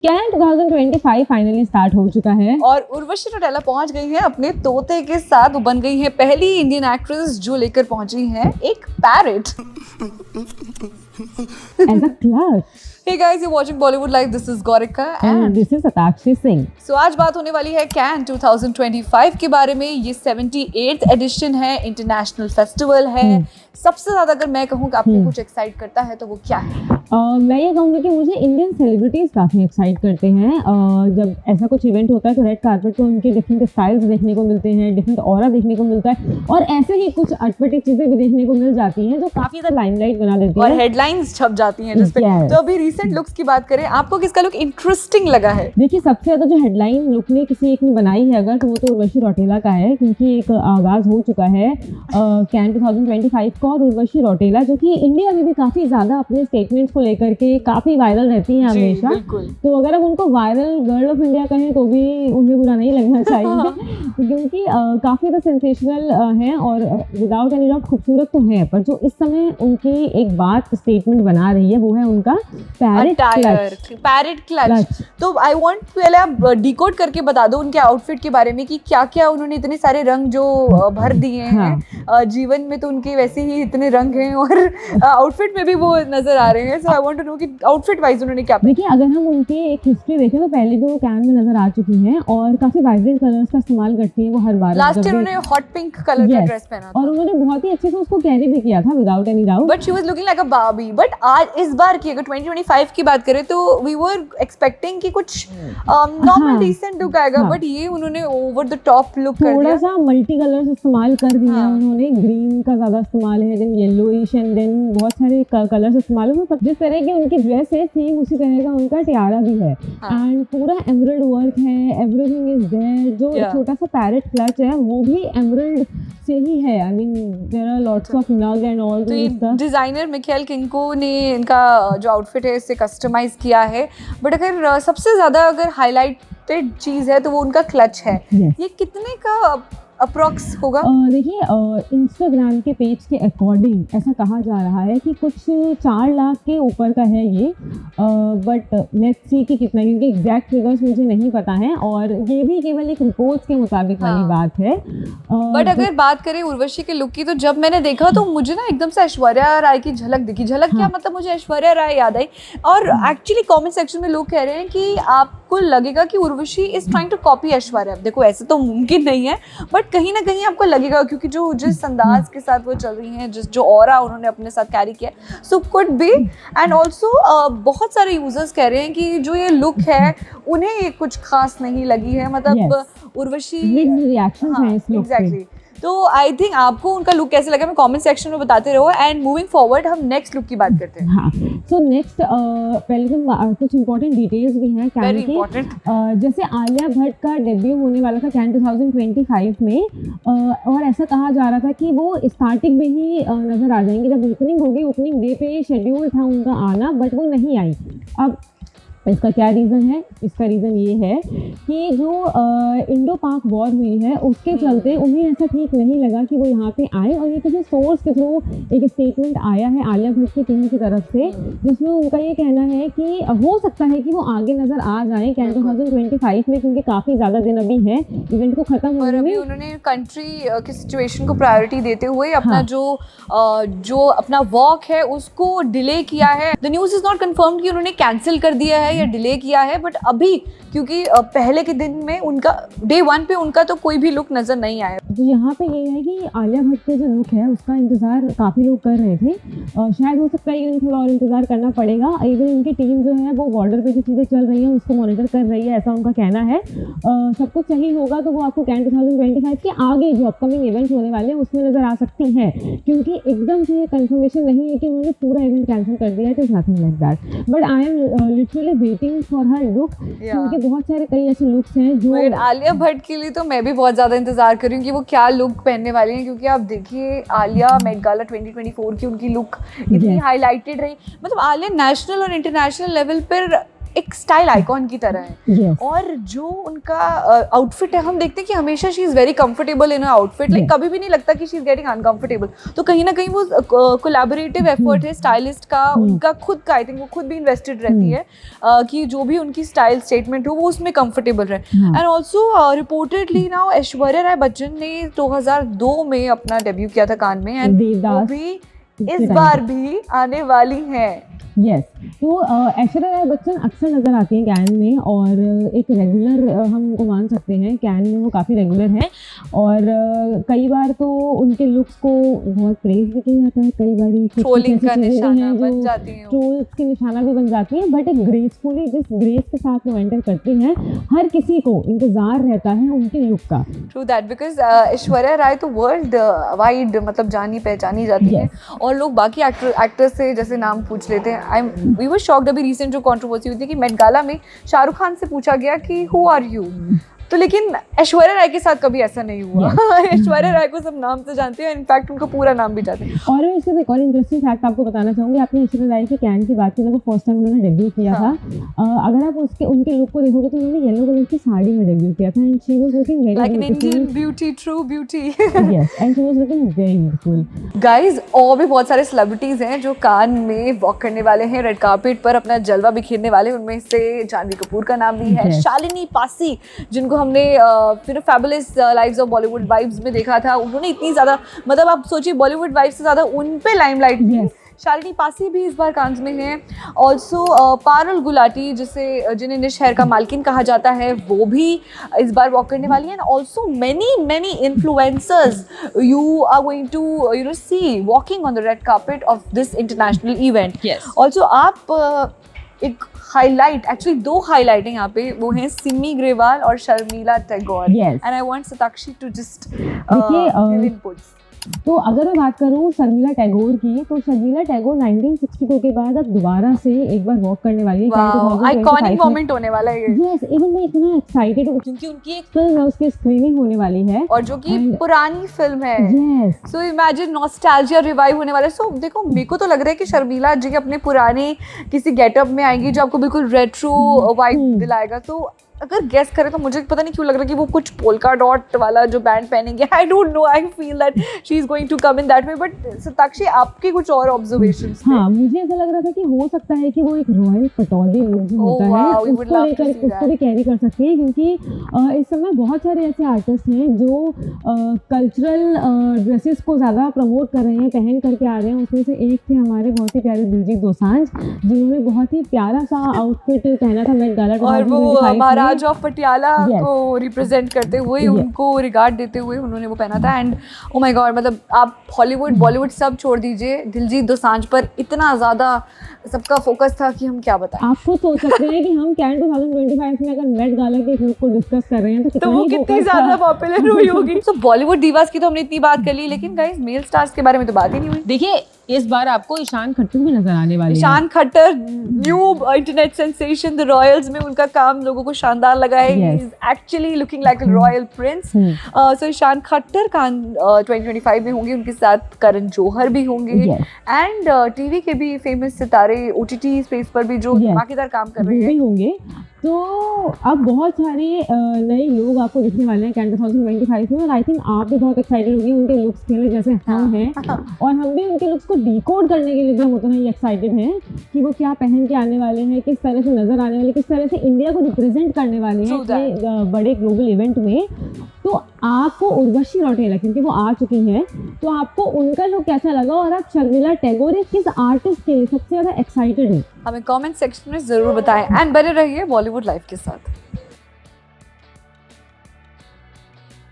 Can 2025 finally start हो चुका है और उर्वशी रौटेला पहुंच गई है अपने तोते के साथ। वो बन गई है पहली इंडियन एक्ट्रेस जो लेकर पहुंची है एक parrot as a clerk. Hey guys, you're watching Bollywood Live. This is Gorika and this is Sakshi Singh. So आज बात होने वाली है कैन 2025 के बारे में। ये 78th एडिशन है, इंटरनेशनल फेस्टिवल है। सबसे ज्यादा अगर मैं कहूँ कि आपको कुछ एक्साइट करता है तो वो क्या है? मैं ये कहूँगी कि मुझे इंडियन सेलिब्रिटीज़ काफ़ी एक्साइट करते हैं। जब ऐसा कुछ इवेंट होता है तो रेड कार्पेट पर उनके डिफरेंट स्टाइल्स देखने को मिलते हैं, डिफरेंट ऑरा देखने को मिलता है और ऐसे ही कुछ अटपटी चीज़ें भी देखने को मिल जाती हैं जो काफ़ी ज़्यादा लाइमलाइट बना देती और है हेडलाइंस छप जाती हैं जिस पे। Yes. तो अभी रिसेंट लुक्स की बात करें, आपको किसका लुक इंटरेस्टिंग लगा है? देखिए, सबसे ज़्यादा जो हेडलाइन लुक ने किसी एक ने बनाई है अगर तो वो तो उर्वशी रौटेला का है, क्योंकि एक आगाज़ हो चुका है कैन 2025 का और उर्वशी रौटेला जो कि इंडिया में भी काफ़ी ज़्यादा अपने स्टेटमेंट्स को लेकर के काफ़ी वायरल रहती हैं हमेशा। बिल्कुल। तो अगर हम उनको वायरल गर्ल ऑफ इंडिया कहें तो भी उन्हें बुरा नहीं लगना चाहिए क्योंकि काफ़ी ज़्यादा सेंसेशनल हैं और विदाउट एनी डाउट खूबसूरत तो है, पर जो इस समय उनकी एक बात स्टेटमेंट बना रही है वो है उनका पैरेट क्लच। तो आई वांट पहले आप डिकोड करके बता दो उनके आउटफिट के बारे में कि क्या क्या उन्होंने इतने सारे रंग जो भर दिए हैं। जीवन में तो उनके वैसे ही इतने रंग हैं और आउटफिट में भी वो नजर आ रहे हैं। सो आई वांट टू नो कि आउटफिट वाइज उन्होंने क्या देखिए, अगर हम उनकी एक हिस्ट्री देखें तो पहले भी वो कैन में नजर आ चुकी हैं और काफी वाइब्रेंट कलर्स का इस्तेमाल करती हैं वो हर बार। लास्ट ईयर उन्होंने हॉट पिंक कलर का ड्रेस पहना था और उन्होंने बहुत ही अच्छे से उसको कैरी भी किया था without any doubt. But she was looking like a Barbie. But आज इस बार की अगर 2025 की बात करें तो वी वर एक्सपेक्टिंग कि कुछ नॉर्मल डिसेंट लुक आएगा, बट ये उन्होंने ओवर द टॉप लुक कर दिया। थोड़ा सा मल्टी कलर्स इस्तेमाल कर दिया उन्होंने। ग्रीन का ज्यादा इस्तेमाल है, देन येलोइश एंड देन बहुत सारे कलर्स इस्तेमाल हुए। जिस तरह की उनकी ड्रेस है सेम उसी तरह का उनका टियारा भी है एंड पूरा एमरल्ड वर्क है, एवरीथिंग इज देयर। जो छोटा सा पैरेट क्लच है वो भी एमरल्ड से ही है। I mean there are lots of नग and all this stuff. Designer Michael Cinco ने इनका जो आउटफिट है इसे कस्टमाइज किया है। बट अगर सबसे ज्यादा अगर हाईलाइटेड चीज है तो वो उनका क्लच है। ये कितने का अप्रॉक्स होगा? देखिए, इंस्टाग्राम के पेज के अकॉर्डिंग ऐसा कहा जा रहा है कि कुछ 4 लाख के ऊपर का है ये। बट लेट्स सी कि कितना, क्योंकि एग्जैक्ट फिगर्स मुझे नहीं पता है और ये भी केवल एक रिपोर्ट्स के मुताबिक वाली बात है। बट अगर बात करें उर्वशी के लुक की तो जब मैंने देखा तो मुझे ना एकदम से ऐश्वर्या राय की झलक दिखी। झलक क्या मतलब, मुझे ऐश्वर्या राय याद आई। और एक्चुअली कमेंट सेक्शन में लोग कह रहे हैं कि आपको लगेगा कि Urvashi is trying to copy Aishwarya. देखो, ऐसे तो मुमकिन नहीं है, बट कहीं ना कहीं आपको लगेगा क्योंकि जो जिस अंदाज के साथ वो चल रही हैं, जिस जो ऑरा उन्होंने अपने साथ कैरी किया, so could be. And also बहुत सारे यूजर्स कह रहे हैं कि जो ये लुक है उन्हें ये कुछ खास नहीं लगी है। मतलब उर्वशी रिएक्शंस हैं इस लुक पे। एग्जैक्टली। तो आई थिंक आपको उनका लुक कैसे लगा मैं कमेंट सेक्शन में बताते रहो। एंड मूविंग फॉरवर्ड हम नेक्स्ट लुक की बात करते हैं। हाँ, सो नेक्स्ट पहले तो कुछ इंपॉर्टेंट डिटेल्स भी हैं कैन की। जैसे आलिया भट्ट का डेब्यू होने वाला था कैन 2025 में और ऐसा कहा जा रहा था कि वो स्टार्टिंग में ही नजर आ जाएंगे। जब ओपनिंग होगी, ओपनिंग डे पे शेड्यूल था उनका आना, बट वो नहीं आई। अब इसका क्या रीज़न है? इसका रीज़न ये है कि जो इंडो पाक वॉर हुई है उसके चलते उन्हें ऐसा ठीक नहीं लगा कि वो यहाँ पे आए और ये किसी सोर्स के थ्रू एक स्टेटमेंट आया है आलिया भट्ट की टीम की तरफ से, जिसमें उनका ये कहना है कि हो सकता है कि वो आगे नज़र आ जाए कैन 2025 में, क्योंकि काफ़ी ज़्यादा दिन अभी है इवेंट को ख़त्म होने में। उन्होंने कंट्री की सिचुएशन को प्रायोरिटी देते हुए अपना जो अपना वॉक है उसको डिले किया है। The news is not confirmed कि उन्होंने कैंसिल कर दिया है या डिले किया है, बट अभी क्योंकि पहले के दिन में उनका डे 1 पे उनका तो कोई भी लुक नजर नहीं आया। तो यहाँ पे ये है कि आलिया भट्ट के जो लुक है उसका इंतज़ार काफ़ी लोग कर रहे थे। शायद हो सकता है कि उन्हें थोड़ा और इंतज़ार करना पड़ेगा। इवन उनकी टीम जो है वो बॉर्डर पे जो चीज़ें चल रही हैं उसको मॉनिटर कर रही है, ऐसा उनका कहना है। सब कुछ सही होगा तो वो आपको कैन 2025 के आगे जो अपकमिंग इवेंट होने वाले हैं उसमें नज़र आ सकती हैं, क्योंकि एकदम से ये कन्फर्मेशन नहीं है कि उन्होंने पूरा इवेंट कैंसिल कर दिया है। It is nothing like that, but I am literally waiting for her look, क्योंकि बहुत सारे कई ऐसे लुक्स हैं जो आलिया भट्ट के लिए तो मैं भी बहुत ज़्यादा इंतजार कर रही हूँ कि वो क्या लुक पहनने वाली हैं। क्योंकि आप देखिए आलिया मेट गाला 2024 की उनकी लुक इतनी हाईलाइटेड रही। मतलब आलिया नेशनल और इंटरनेशनल लेवल पर एक स्टाइल आइकॉन की तरह है। Yes. और जो उनका आउटफिट है, हम देखते हैं कि हमेशा she is very comfortable in outfit, like कभी भी नहीं लगता कि शी इज़ गेटिंग अनकंफर्टेबल। तो कहीं ना कहीं वो कोलैबोरेटिव एफर्ट है स्टाइलिस्ट का, उनका खुद का, आई थिंक वो खुद भी इन्वेस्टेड रहती है कि जो भी उनकी स्टाइल स्टेटमेंट हो वो उसमें कंफर्टेबल रहे। And also reportedly now Aishwarya Rai Bachchan ने 2002 में अपना डेब्यू किया था कान में, एंड वो भी इस बार भी आने वाली हैं। यस, तो ऐश्वर्या राय बच्चन अक्सर नज़र आती हैं कैन में, और एक रेगुलर हम उनको मान सकते हैं, कैन में वो काफ़ी रेगुलर हैं। और कई बार तो उनके लुक्स को बहुत प्रेज भी किया जाता है, कई बार ट्रोलिंग का निशाना बन जाती हैं, ट्रोल्स के निशाना भी बन जाती हैं, बट एक ग्रेसफुली, जिस ग्रेस के साथ वो एंटर करती हैं, हर किसी को इंतज़ार रहता है उनके लुक का। True that, because Aishwarya Rai तो वर्ल्ड वाइड मतलब जानी पहचानी जाती है, और लोग बाकी एक्टर्स से जैसे नाम पूछ लेते हैं। वी वर शॉक्ड, अभी रिसेंट जो कंट्रोवर्सी हुई थी कि मेट गाला में शाहरुख खान से पूछा गया कि हु आर यू, तो लेकिन ऐश्वर्या राय के साथ कभी ऐसा नहीं हुआ। ऐश्वर्या राय को सब नाम से जानते हैं, इनफैक्ट उनका पूरा नाम भी जानते हैं। और मैं इसमें एक और इंटरेस्टिंग फैक्ट आपको बताना चाहूँगी। आपने ऐश्वर्या राय की कैन की बात की, जब वो फर्स्ट टाइम उन्होंने डेब्यू किया था, अगर आप उनके लुक को देखोगे तो उन्होंने येलो कलर की साड़ी में डेब्यू किया था, and she was looking very like an Indian beauty, true beauty. Yes, and she was looking very beautiful. Guys, और भी बहुत सारे सेलिब्रिटीज हैं जो कान में वॉक करने वाले हैं, रेड कार्पेट पर अपना जलवा बिखेरने वाले। उनमें से जानवी कपूर का नाम भी है, शालिनी पासी, जिनको हमने फिर fabulous lives of Bollywood vibes में देखा था। उन्होंने इतनी ज़्यादा, मतलब आप सोचिए बॉलीवुड वाइब्स से ज़्यादा उन पे लाइमलाइट थी। शालिनी पासी भी इस बार कांस में हैं। ऑल्सो पारुल गुलाटी, जिन्हें निश हेयर का मालकिन कहा जाता है, वो भी इस बार वॉक करने वाली हैं। Also many influencers you are going to see walking on the red carpet of this international event. Also आप एक हाईलाइट, एक्चुअली दो हाईलाइट हैं यहाँ पे, वो हैं सिमी ग्रेवाल और Sharmila Tagore. And I want Satakshi to just give inputs. तो अगर मैं बात करूँ शर्मिला टैगोर की, तो शर्मिला टैगोर 1962 के बाद अब दोबारा से एक बार वॉक करने वाली है। आइकॉनिक मोमेंट होने वाला है। यस, इवन मैं इतना एक्साइटेड हूँ क्योंकि उनकी एक फिल्म है, उसकी स्क्रीनिंग होने वाली है, और जो कि पुरानी फिल्म है। Yes, so imagine nostalgia revive होने वाला है। सो देखो, मेरे को तो लग रहा है कि शर्मिला जी अपने पुराने किसी गेटअप में आएंगी जो आपको बिल्कुल रेट्रो वाइब दिलाएगा। तो अगर गेस करें तो मुझे पता नहीं क्यों लग रहा है कि वो कुछ पोल्का डॉट वाला जो बैंड पहनेंगे। I don't know, I feel that she is going to come in that way. But Satakshi, आपके कुछ और ऑब्जर्वेशंस? हाँ, मुझे ऐसा लग रहा था कि हो सकता है कि वो एक रॉयल पटौदी लुक जो होता है उसको लेकर उसको भी कैरी कर सकती है, क्योंकि इस समय बहुत सारे ऐसे आर्टिस्ट हैं जो कल्चरल ड्रेसेस को ज़्यादा प्रमोट कर रहे हैं, पहन करके आ रहे हैं। उसमें से एक थे हमारे बहुत ही प्यारे दिलजीत दोसांझ, जिन्होंने बहुत ही प्यारा सा आउटफिट पहना था Met Gala 2025 Raj of Patiala को रिप्रेजेंट करते हुए, उनको रिगार्ड देते हुए उन्होंने वो पहना था। एंड ओ माय गॉड, मतलब आप हॉलीवुड बॉलीवुड सब छोड़ दीजिए, दिलजीत दोसांझ पर इतना ज़्यादा सबका फोकस था कि हम क्या बताएं। आप खुद सोच सकते हैं कि हम कैन 2025 में अगर मेट गाला के लुक को डिस्कस कर रहे हैं तो वो कितनी ज़्यादा पॉपुलर हुई होगी। तो बॉलीवुड दीवास की तो हमने इतनी बात कर ली, लेकिन गाइस मेल स्टार्स के बारे में तो बात ही नहीं हुई। देखिए, इस बार आपको ईशान खट्टर भी नजर आने वाले हैं। Ishaan Khatter, new internet sensation, the Royals में उनका काम लोगों को शानदार लगा है। He is actually looking like a royal prince. So Ishaan Khatter Cannes 2025 में होंगे, उनके साथ करण जौहर भी होंगे, एंड टीवी के भी फेमस सितारे ओटीटी स्पेस पर भी जो धमाकेदार काम कर रहे होंगे। तो अब बहुत सारे नए लोग आपको दिखने वाले हैं कैन 2025 में, और आई थिंक आप भी बहुत एक्साइटेड होंगे उनके लुक्स के लिए, जैसे हम हैं। और हम भी उनके लुक्स को डिकोड करने के लिए भी हम उतना ही एक्साइटेड हैं कि वो क्या पहन के आने वाले हैं, किस तरह से नजर आने वाले, किस तरह से इंडिया को रिप्रेजेंट करने वाले हैं इतने बड़े ग्लोबल इवेंट में। तो आपको उर्वशी रौटेला, क्योंकि वो आ चुकी हैं, तो आपको उनका लुक कैसा लगा, और आप शर्मिला टैगोर किस आर्टिस्ट के लिए सबसे ज़्यादा एक्साइटेड हैं? हमें कमेंट सेक्शन में ज़रूर बताएं, एंड बने रहिए बॉलीवुड लाइव के साथ।